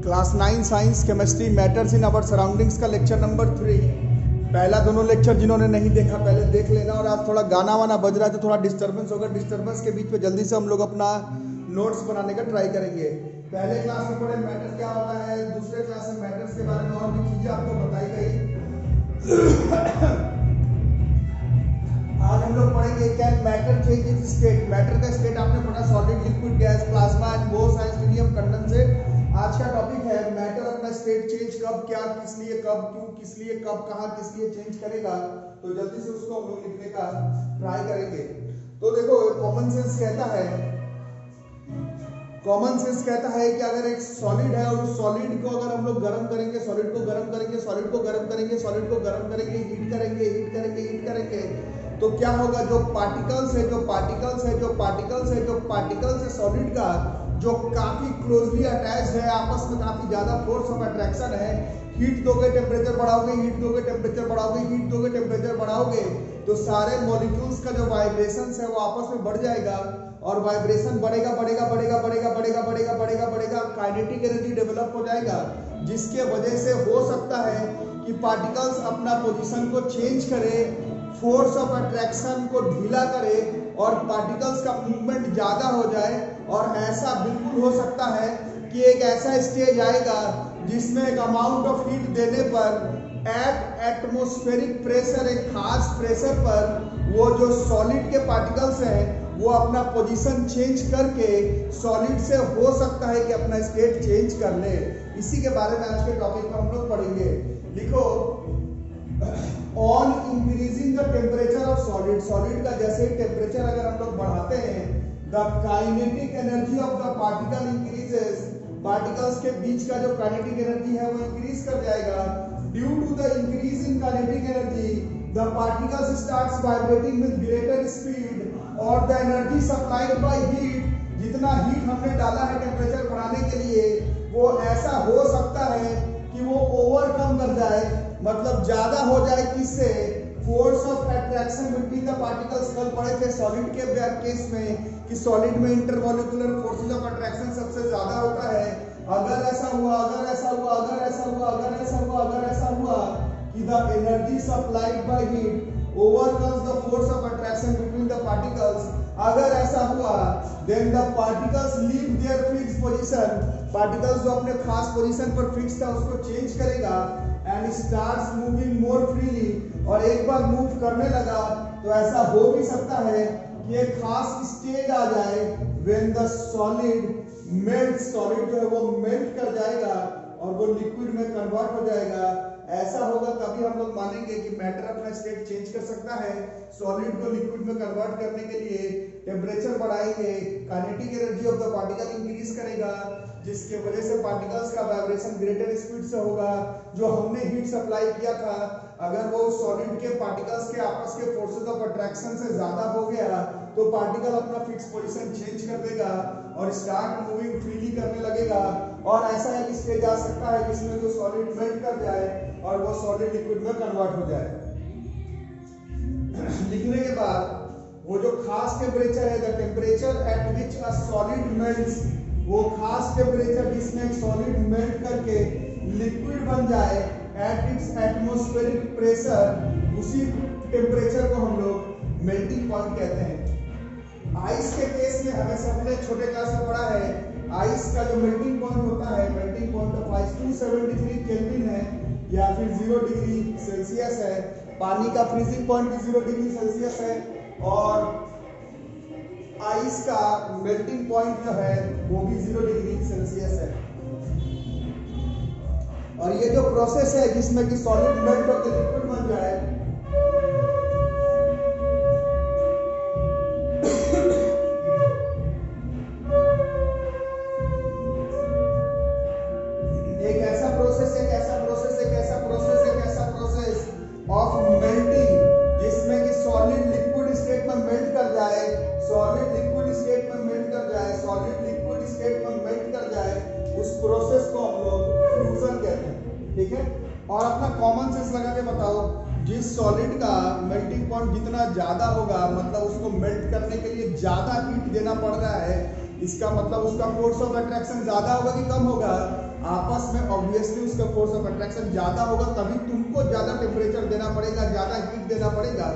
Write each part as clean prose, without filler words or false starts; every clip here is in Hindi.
Class 9 science chemistry matters in our surroundings का लेक्चर नंबर 3। पहला दोनों लेक्चर जिन्होंने नहीं देखा पहले देख लेना। और आज थोड़ा गाना वाना बज रहा है तो थोड़ा डिस्टर्बेंस होगा। डिस्टर्बेंस के बीच में जल्दी से हम लोग अपना नोट्स बनाने का ट्राई करेंगे। पहले क्लास में पढ़े मैटर क्या होता है, दूसरे क्लास में मैटर्स के बारे में और भी चीजें आपको बताई गई। आज हम लोग पढ़ेंगे can matter change it's state. Matter का स्टेट आपने पढ़ा solid, liquid, gas, plasma and boss, helium, condensate. आज का टॉपिक है मैटर अपना स्टेट चेंज कब, क्या, किस लिए, कब, क्यों, किस लिए, कब, कहां, किस लिए चेंज करेगा। तो जल्दी से उसको हम लोग लिखने का ट्राई करेंगे। तो देखो कॉमन सेंस कहता है कि अगर एक सॉलिड है और उस सॉलिड को अगर हम लोग गर्म करेंगे, सॉलिड को गर्म करेंगे, सॉलिड को गर्म करेंगे, सॉलिड को गर्म करेंगे, हीट करेंगे, हीट करेंगे, हीट करेंगे, तो क्या होगा, जो पार्टिकल्स है सॉलिड का जो काफी क्लोजली अटैच्ड है, आपस में काफी ज्यादा फोर्स ऑफ अट्रैक्शन है। हीट दोगे टेम्परेचर बढ़ाओगे, हीट दोगे टेम्परेचर बढ़ाओगे, हीट दोगे टेम्परेचर बढ़ाओगे, तो सारे मॉलिक्यूल्स का जो वाइब्रेशन है वो आपस में बढ़ जाएगा। और वाइब्रेशन बढ़ेगा बढ़ेगा बढ़ेगा बढ़ेगा बढ़ेगा बढ़ेगा बढ़ेगा बढ़ेगा, काइनेटिक एनर्जी डेवलप हो जाएगा, जिसके वजह से हो सकता है कि पार्टिकल्स अपना पोजीशन को चेंज करे, फोर्स ऑफ अट्रैक्शन को ढीला करे और पार्टिकल्स का मूवमेंट ज्यादा हो जाए। और ऐसा बिल्कुल हो सकता है कि एक ऐसा स्टेज आएगा जिसमें एक अमाउंट ऑफ हीट देने पर एट एटमॉस्फेरिक प्रेशर, एक खास प्रेशर पर वो जो सॉलिड के पार्टिकल्स हैं वो अपना पोजीशन चेंज करके सॉलिड से हो सकता है कि अपना स्टेट चेंज कर ले। इसी के बारे में आज के टॉपिक में हम लोग पढ़ेंगे। लिखो on increasing the temperature of solid. Solid का जैसे ही टेम्परेचर अगर हम लोग बढ़ाते हैं, the kinetic energy of the particle increases. Particles के बीच का जो काइनेटिक एनर्जी है वो इंक्रीज कर जाएगा। Due to the increase in kinetic energy the particles starts vibrating with greater speed और the energy supplied by heat. जितना हीट हमने डाला है टेम्परेचर बढ़ाने के लिए, वो ऐसा हो सकता है कि वो ओवरकम कर जाए, मतलब ज्यादा हो जाए। किससे? Force of attraction between the particles. कल पढ़े थे सॉलिड के केस में कि सॉलिड में इंटरमॉलिक्यूलर फोर्सेस ऑफ अट्रैक्शन सबसे ज्यादा होता है। अगर ऐसा हुआ, अगर ऐसा हुआ, अगर ऐसा हुआ, अगर ऐसा हुआ, अगर ऐसा हुआ कि the energy supplied by heat overcomes the force of attraction between the particles, अगर ऐसा हुआ then the particles leave their fixed position। particles जो अपने खास पोजीशन पर फिक्स था उसको चेंज करेगा and starts moving more freely। और एक बार मूव करने लगा तो ऐसा हो भी सकता है कि एक खास स्टेज आ जाए when the solid melts। Solid जो है वो मेल्ट कर जाएगा और वो लिक्विड में कन्वर्ट हो जाएगा। ऐसा होगा तभी हम लोग मानेंगे कि मैटर अपना स्टेट चेंज कर सकता है। सॉलिड को लिक्विड में कन्वर्ट करने के लिए टेम्परेचर बढ़ाएंगे, kinetic energy of the particle increase करेगा, जिसके वजह से पार्टिकल्स का वाइब्रेशन ग्रेटर स्पीड से होगा। जो हमने हीट सप्लाई किया था, अगर वो सॉलिड के पार्टिकल्स के आपस के फोर्सेस ऑफ अट्रैक्शन से ज्यादा हो गया तो पार्टिकल अपना फिक्स पोजीशन चेंज कर देगा और स्टार्ट मूविंग फ्रीली करने लगेगा। और ऐसा एक स्टेज आ सकता है जिसमें जो सॉलिड मेल्ट कर जाए और वो सॉलिड लिक्विड में कन्वर्ट हो जाए। लिखने के बाद वो जो खास टेम्परेचर है, the temperature at which a solid melts, वो खास टेम्परेचर जिसमें एक सॉलिड मेल्ट करके लिक्विड बन जाए एट इट्स एटमॉस्फेरिक प्रेशर, उसी टेम्परेचर को हम लोग मेल्टिंग पॉइंट कहते हैं। आइस के केस में हमें सबने छोटे क्लास में पढ़ा है, आइस का जो मेल्टिंग पॉइंट होता है, melting point of ice 273 kelvin है या फिर 0 डिग्री सेल्सियस है। पानी का फ्रीजिंग पॉइंट भी 0 डिग्री सेल्सियस है और आइस का मेल्टिंग पॉइंट जो है वो भी 0 डिग्री सेल्सियस है। और ये जो प्रोसेस है जिसमें कि सॉलिड मेल्ट होकर लिक्विड बन जाए, ऑफ मेल्टिंग, जिसमें कि सॉलिड लिक्विड स्टेट में मेल्ट कर जाए, सॉलिड लिक्विड स्टेट में मेल्ट कर जाए, सॉलिड लिक्विड स्टेट में मेल्ट कर जाए, उस प्रोसेस को हम लोग फ्यूजन कहते हैं। ठीक है। और अपना कॉमन सेंस लगा के बताओ, जिस सॉलिड का मेल्टिंग पॉइंट जितना ज्यादा होगा, मतलब उसको मेल्ट करने के लिए ज्यादा हीट देना पड़ रहा है, इसका मतलब उसका फोर्स ऑफ अट्रैक्शन ज्यादा होगा कि कम होगा? आपस में ऑब्वियसली उसका फोर्स ऑफ अट्रैक्शन ज्यादा होगा, तभी तुमको ज्यादा टेम्परेचर देना पड़ेगा, ज्यादा हीट देना पड़ेगा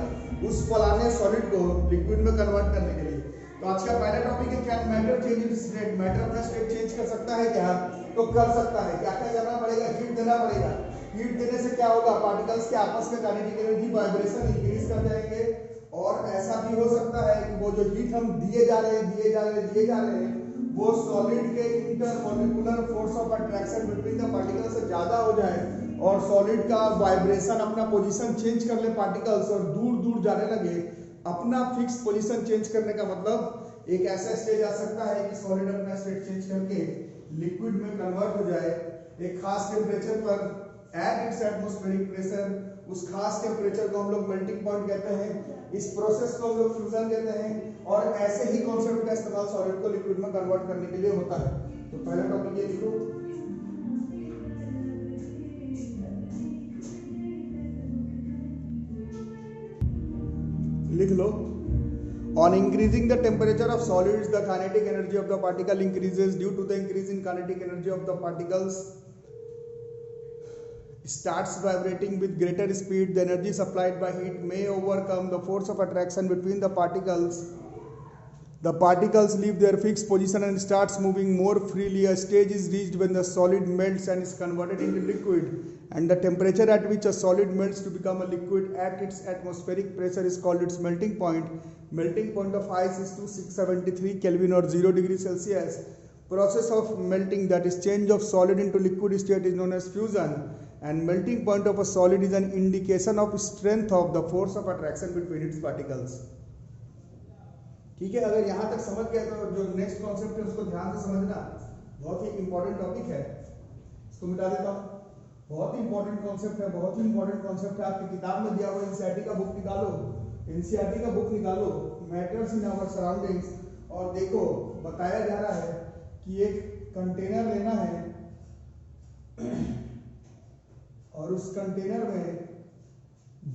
उस फलाने सॉलिड को लिक्विड में कन्वर्ट करने के लिए। तो आज का पहला टॉपिक है, क्या matter change in state, matter अपना स्टेट चेंज कर सकता है क्या? तो कर सकता है। क्या क्या करना पड़ेगा? हीट देना पड़ेगा। हीट देने से क्या होगा? पार्टिकल्स के आपस में काइनेटिक एनर्जी वाइब्रेशन इंक्रीज कर जाएंगे, और ऐसा भी हो सकता है कि वो जो हीट हम दिए जा रहे हैं वो सॉलिड के intermolecular force of attraction between the particle से ज्यादा हो जाए, और सॉलिड का वाइब्रेशन अपना पोजीशन चेंज कर ले पार्टिकल्स, और दूर दूर जाने लगे। अपना फिक्स पोजीशन चेंज करने का मतलब एक ऐसा स्टेज आ सकता है कि सॉलिड अपना स्टेट चेंज करके लिक्विड में कन्वर्ट हो जाए एक खास टेम्परेचर पर एट इट्स एटमॉस्फेरिक प्रेशर। उस खास टेम्परेचर को हम लोग मेल्टिंग पॉइंट कहते हैं, इस प्रोसेस को हम लोग फ्यूजन कहते हैं, और ऐसे ही कॉन्सेप्ट का इस्तेमाल सॉलिड को लिक्विड में कन्वर्ट करने के लिए होता है। तो पहला टॉपिक ये लिखो, लिख लो। On increasing the temperature of solids, the kinetic energy of the particle increases. Due to the increase in kinetic energy of the particles starts vibrating with greater speed. The energy supplied by heat may overcome the force of attraction between the particles. The particles leave their fixed position and starts moving more freely. A stage is reached when the solid melts and is converted into liquid, and the temperature at which a solid melts to become a liquid at its atmospheric pressure is called its melting point. Melting point of ice is 2673 Kelvin or 0 degrees Celsius. Process of melting, that is change of solid into liquid state, is known as fusion, and melting point of a solid is an indication of strength of the force of attraction between its particles. ठीक है, अगर यहाँ तक समझ गए तो जो नेक्स्ट कॉन्सेप्ट है उसको ध्यान से समझना, बहुत ही इंपॉर्टेंट टॉपिक है। इसको मिटा देता हूँ। बहुत ही इंपॉर्टेंट कॉन्सेप्ट है, बहुत ही इंपॉर्टेंट कॉन्सेप्ट है। आपकी किताब में दिया हुआ एनसीईआरटी का बुक निकालो, एनसीईआरटी का बुक निकालो, मैटर्स इन आवर सराउंडिंग्स, और देखो बताया जा रहा है कि एक कंटेनर लेना है और उस कंटेनर में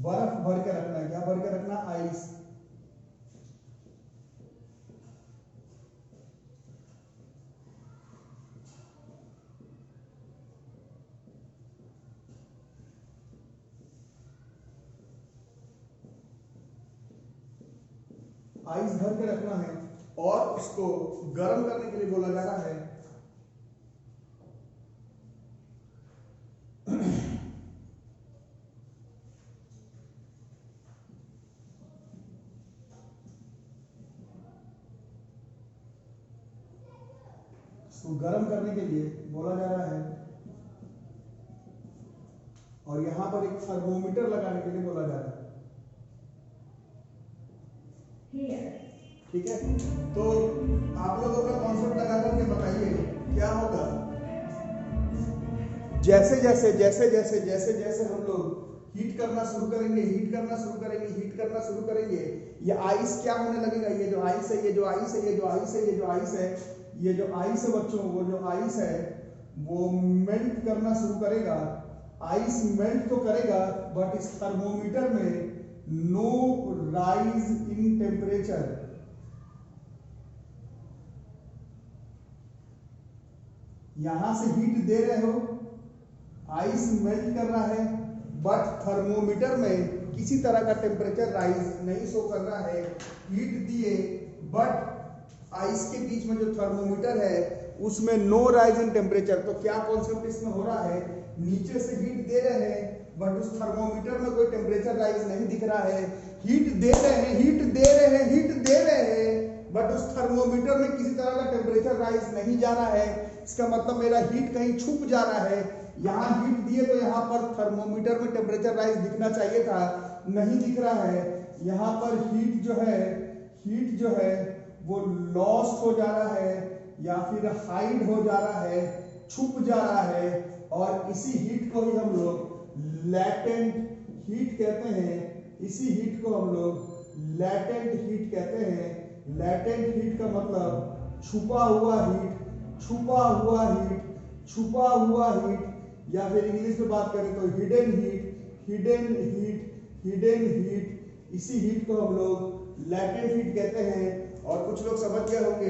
बर्फ भर के रखना है। क्या भर के रखना? आइस। आइस भर के रखना है और उसको गर्म करने के लिए बोला जा रहा है। उसको गर्म करने के लिए बोला जा रहा है, और यहां पर एक थर्मोमीटर लगाने के लिए बोला जा रहा है। ठीक है, तो आप लोग अपना कॉन्सेप्ट लगा करके बताइए क्या होगा। जैसे जैसे जैसे जैसे जैसे जैसे हम लोग हीट करना शुरू करेंगे, हीट करना शुरू करेंगे, हीट करना शुरू करेंगे, ये आइस क्या होने लगेगा? ये जो आइस है, ये जो आइस है, ये जो आइस है, ये जो आइस है, ये जो आइस है बच्चों, वो जो आइस है वो मेल्ट करना शुरू करेगा। आइस मेल्ट तो करेगा, बट इस थर्मोमीटर में नो राइज इन टेम्परेचर। यहां से हीट दे रहे हो, आइस मेल्ट कर रहा है, बट थर्मोमीटर में किसी तरह का टेम्परेचर राइज नहीं शो कर रहा है। हीट दिए, बट आइस के बीच में जो थर्मोमीटर है उसमें नो राइज इन टेम्परेचर। तो क्या कॉन्सेप्ट इसमें हो रहा है? नीचे से हीट दे रहे हैं, बट उस थर्मोमीटर में कोई टेम्परेचर राइज नहीं दिख रहा है। हीट दे रहे हैं, हीट दे रहे हैं, हीट दे रहे हैं, बट उस थर्मोमीटर में किसी तरह का टेम्परेचर राइज नहीं जा रहा है। इसका मतलब मेरा हीट कहीं छुप जा रहा है। यहाँ हीट दिए तो यहाँ पर थर्मोमीटर में टेम्परेचर राइज दिखना चाहिए था, नहीं दिख रहा है। यहाँ पर हीट जो है वो लॉस्ट हो जा रहा है, या फिर हाइड हो जा रहा है, छुप जा रहा है, और इसी हीट को ही हम लोग लैटेंट हीट कहते हैं। इसी हीट को हम लोग लैटेंट हीट कहते हैं। लैटेंट हीट का मतलब छुपा हुआ हीट, छुपा हुआ हीट, छुपा हुआ हीट, या फिर इंग्लिश में बात करें तो hidden heat, hidden heat, hidden heat. इसी हीट को हम लोग लैटेंट हीट कहते हैं। और कुछ लोग समझ गए होंगे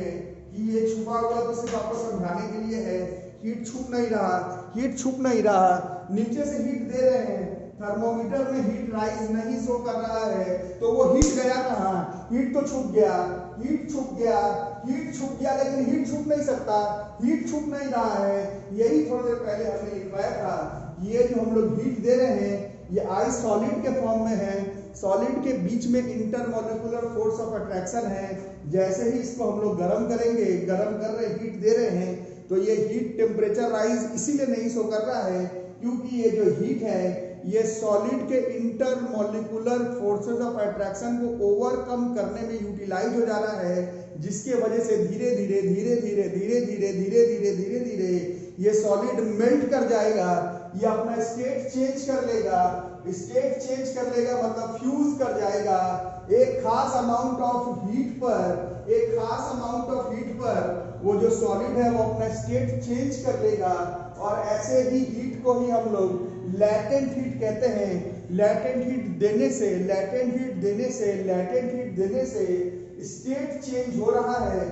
कि ये छुपा हुआ तो सिर्फ आपको समझाने के लिए है, हीट छुप नहीं रहा, हीट छुप नहीं रहा, नीचे से हीट दे रहे हैं, थर्मोमीटर में हीट राइज नहीं शो कर रहा है, तो वो हीट गया कहाँ? हीट तो छुप गया, हीट छुप गया, हीट छुप गया, लेकिन हीट छुप नहीं सकता, हीट छुप नहीं रहा है। यही थोड़ी देर पहले हमने लिखवाया था, ये जो हम लोग हीट दे रहे हैं ये आई सॉलिड के फॉर्म में है, सॉलिड के बीच में इंटरमोलिकुलर फोर्स ऑफ अट्रैक्शन है। जैसे ही इसको हम लोग गर्म करेंगे, गर्म कर रहे हीट दे रहे हैं, तो ये हीट टेम्परेचर राइज इसीलिए नहीं शो कर रहा है क्योंकि ये जो हीट है ये सॉलिड के इंटरमोलिकुलर फोर्सेस ऑफ अट्रैक्शन को ओवरकम करने में यूटिलाइज हो जा रहा है, जिसके वजह से धीरे धीरे धीरे धीरे धीरे धीरे धीरे धीरे धीरे धीरे ये सॉलिड मेल्ट कर जाएगा, ये अपना स्टेट चेंज कर लेगा, स्टेट चेंज कर लेगा मतलब फ्यूज कर जाएगा। एक खास अमाउंट ऑफ हीट पर, एक खास अमाउंट ऑफ हीट पर वो जो सॉलिड है वो अपना स्टेट चेंज कर लेगा, और ऐसे ही हीट को ही हम लोग लैटेंट हीट कहते हैं। लैटेंट हीट देने से, लैटेंट हीट देने से, लैटेंट हीट देने से स्टेट चेंज हो रहा है।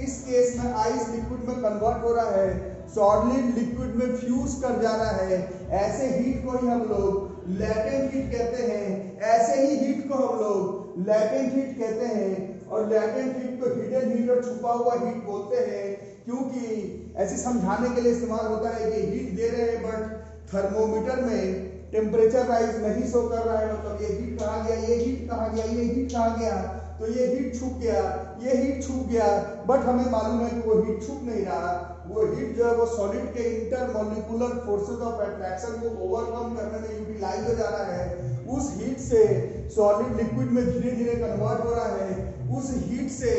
इस केस में आइस लिक्विड में कन्वर्ट हो रहा है, सॉलिड लिक्विड में फ्यूज कर जा रहा है। ऐसे हीट को ही हम लोग लैटेंट हीट कहते हैं, ऐसे ही हीट को हम लोग लैटेंट हीट कहते हैं। और लैटेंट हीट को हिडन हीट और छुपा हुआ हीट बोलते हैं, क्योंकि ऐसे समझाने के लिए इस्तेमाल होता है कि हीट दे रहे हैं बट थर्मोमीटर में टेम्परेचर राइज नहीं शो कर रहा है, मतलब ये हीट कहाँ गया, ये हीट कहाँ गया, ये हीट कहाँ गया, तो ये हीट छुप गया, ये हीट छुप गया, बट हमें मालूम है कि वो हीट छुप नहीं रहा। वो हीट जो है वो सॉलिड के इंटरमोलिकुलर फोर्सेस ऑफ अट्रैक्शन को ओवरकम करने में यूटिलाइज हो जा रहा है। उस हीट से सॉलिड लिक्विड में धीरे धीरे कन्वर्ट हो रहा है। उस हीट से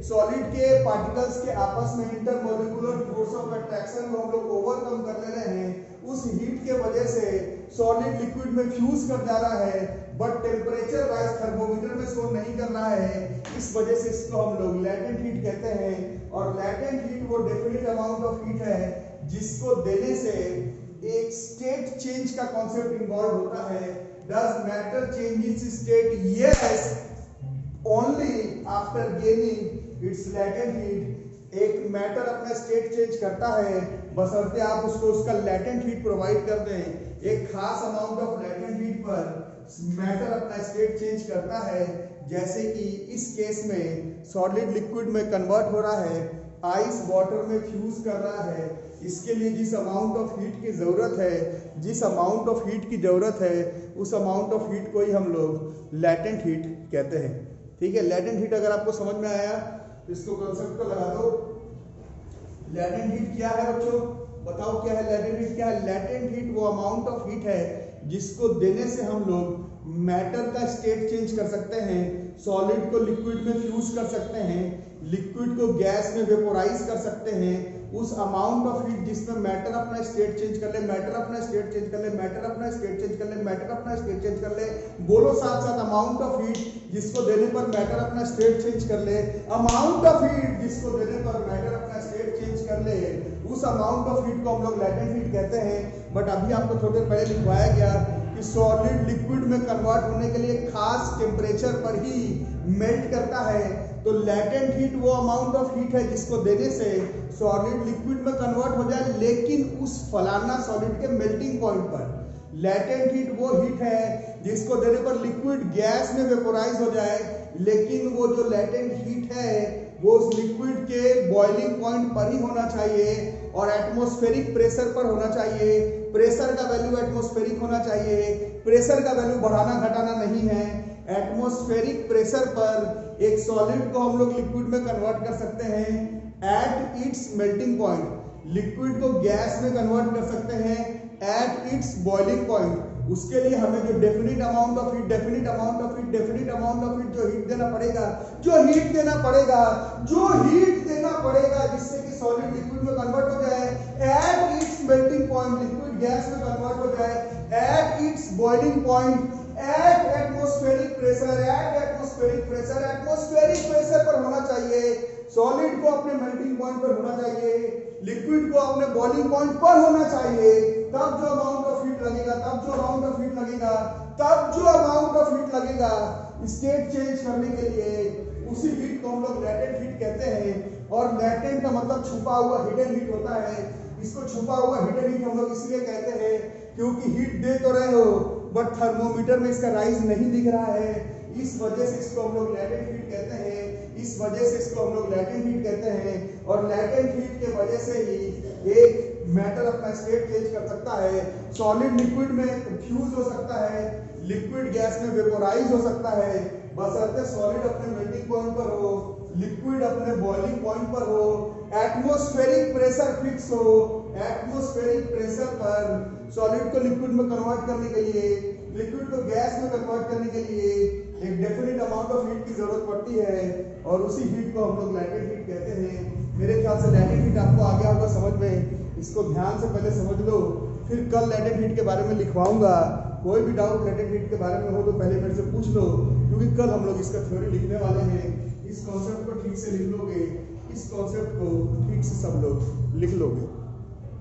सॉलिड के पार्टिकल्स के आपस में इंटरमोलिकुलर फोर्स ऑफ अट्रैक्शन को हम लोग ओवरकम कर ले रहे हैं। उस हीट के वजह से सॉलिड लिक्विड में फ्यूज कर जा रहा है, बट टेम्परेचर वाइज थर्मोमीटर में शो नहीं कर रहा है। इस वजह से इसको हम लोग लैटेंट हीट कहते हैं। और लैटेंट हीट वो डेफिनेट अमाउंट ऑफ हीट है जिसको देने से एक स्टेट चेंज का कॉन्सेप्ट इन्वॉल्व होता है। Does matter change it's state? Yes, only after gaining it's latent heat. एक मैटर अपना स्टेट चेंज करता है बशर्ते आप उसको उसका लैटेंट हीट प्रोवाइड कर दें। एक खास अमाउंट ऑफ लैटेंट हीट पर मैटर अपना स्टेट चेंज करता है, जैसे कि इस केस में सॉलिड लिक्विड में कन्वर्ट हो रहा है, आइस वाटर में फ्यूज कर रहा है। इसके लिए जिस अमाउंट ऑफ हीट की ज़रूरत है, जिस अमाउंट ऑफ हीट की ज़रूरत है, उस अमाउंट ऑफ हीट को ही हम लोग लैटेंट हीट कहते हैं। ठीक है, लैटेंट हीट अगर आपको समझ में आया तो इसको कंसेप्ट को लगा दो। लैटेंट हीट क्या है बच्चों? बताओ क्या है लैटेंट हीट? क्या है लैटेंट हीट? वो अमाउंट ऑफ हीट है जिसको देने से हम लोग मैटर का स्टेट चेंज कर सकते हैं, सॉलिड को लिक्विड में फ्यूज कर सकते हैं, लिक्विड को गैस में वेपोराइज कर सकते हैं। उस अमाउंट ऑफ हीट जिसमें मैटर अपना स्टेट चेंज कर ले, मैटर अपना स्टेट चेंज कर ले, मैटर अपना स्टेट चेंज कर ले, मैटर अपना स्टेट चेंज कर ले। बोलो साथ साथ, अमाउंट ऑफ हीट जिसको देने पर मैटर अपना स्टेट चेंज कर ले, अमाउंट ऑफ हीट जिसको देने पर मैटर अपना स्टेट चेंज कर ले, उस अमाउंट ऑफ हीट को हम लोग लैटेंट हीट कहते हैं। बट अभी आपको थोड़ी देर पहले लिखवाया गया कि सॉलिड लिक्विड में कन्वर्ट होने के लिए खास टेम्परेचर पर ही मेल्ट करता है। तो लैटेंट हीट वो अमाउंट ऑफ हीट है जिसको देने से सॉलिड लिक्विड में कन्वर्ट हो जाए, लेकिन उस फलाना सॉलिड के मेल्टिंग पॉइंट पर। लैटेंट हीट वो हीट है जिसको देने पर लिक्विड गैस में वेपोराइज हो जाए, लेकिन वो जो लैटेंट हीट है वो उस लिक्विड के बॉइलिंग पॉइंट पर ही होना चाहिए और एटमॉस्फेरिक प्रेशर पर होना चाहिए। प्रेशर का वैल्यू एटमॉस्फेरिक होना चाहिए, प्रेशर का वैल्यू बढ़ाना घटाना नहीं है। एटमॉस्फेरिक प्रेशर पर एक सॉलिड को हम लोग लिक्विड में कन्वर्ट कर सकते हैं at its melting point, liquid को गैस में कन्वर्ट कर सकते हैं एट इट्स बॉइलिंग पॉइंट। उसके लिए हमें जो definite amount of heat, definite amount of heat, definite amount of heat, जो हीट देना पड़ेगा, जो हीट देना पड़ेगा, जो हीट देना पड़ेगा जिससे कि सॉलिड लिक्विड में कन्वर्ट हो जाए at its melting point, liquid gas में कन्वर्ट हो जाए at its boiling point, at atmospheric pressure, at atmospheric pressure, atmospheric pressure पर होना चाहिए। सॉलिड को अपने मेल्टिंग पॉइंट पर होना चाहिए, लिक्विड को अपने बॉइलिंग पॉइंट पर होना चाहिए। तब जो अमाउंट ऑफ हीट लगेगा, तब जो अमाउंट ऑफ हीट लगेगा, तब जो अमाउंट ऑफ हीट लगेगा स्टेट चेंज करने के लिए, उसी हीट को हम लोग लैटेंट हीट कहते हैं। और लैटेंट का मतलब छुपा हुआ, हिडन हीट होता है। इसको छुपा हुआ हिडन हीट हम लोग इसलिए कहते हैं क्योंकि हीट दे तो रहे हो बट थर्मोमीटर में इसका राइज नहीं दिख रहा है, इस वजह से इसको हम लोग लैटेंट हीट कहते हैं, इस वजह से इसको हम लोग लैटेंट हीट कहते हैं। और लैटेंट हीट के वजह से ही एक मेटल अपना स्टेट चेंज कर सकता है, सॉलिड लिक्विड में फ्यूज हो सकता है, लिक्विड गैस में वेपोराइज हो सकता है, बशर्ते सॉलिड अपने मेल्टिंग पॉइंट पर हो, लिक्विड अपने बॉइलिंग पॉइंट पर हो, एटमॉस्फेरिक प्रेशर फिक्स हो। एटमॉस्फेरिक प्रेशर पर सॉलिड को लिक्विड में कन्वर्ट करने के लिए, लिक्विड को गैस में कन्वर्ट करने के लिए एक डेफिनेट अमाउंट ऑफ हीट की जरूरत पड़ती है और उसी हीट को हम लोग लैटेंट हीट कहते हैं। मेरे ख्याल से लैटेंट हीट आपको आ गया होगा समझ में, इसको ध्यान से पहले समझ लो, फिर कल लैटेंट हीट के बारे में लिखवाऊंगा। कोई भी डाउट लैटेंट हीट के बारे में हो तो पहले मेरे से पूछ लो, क्योंकि कल हम लोग इसका थ्योरी लिखने वाले हैं। इस कॉन्सेप्ट को ठीक से लिख लोगे, इस कॉन्सेप्ट को ठीक से सब लोग लिख लोगे।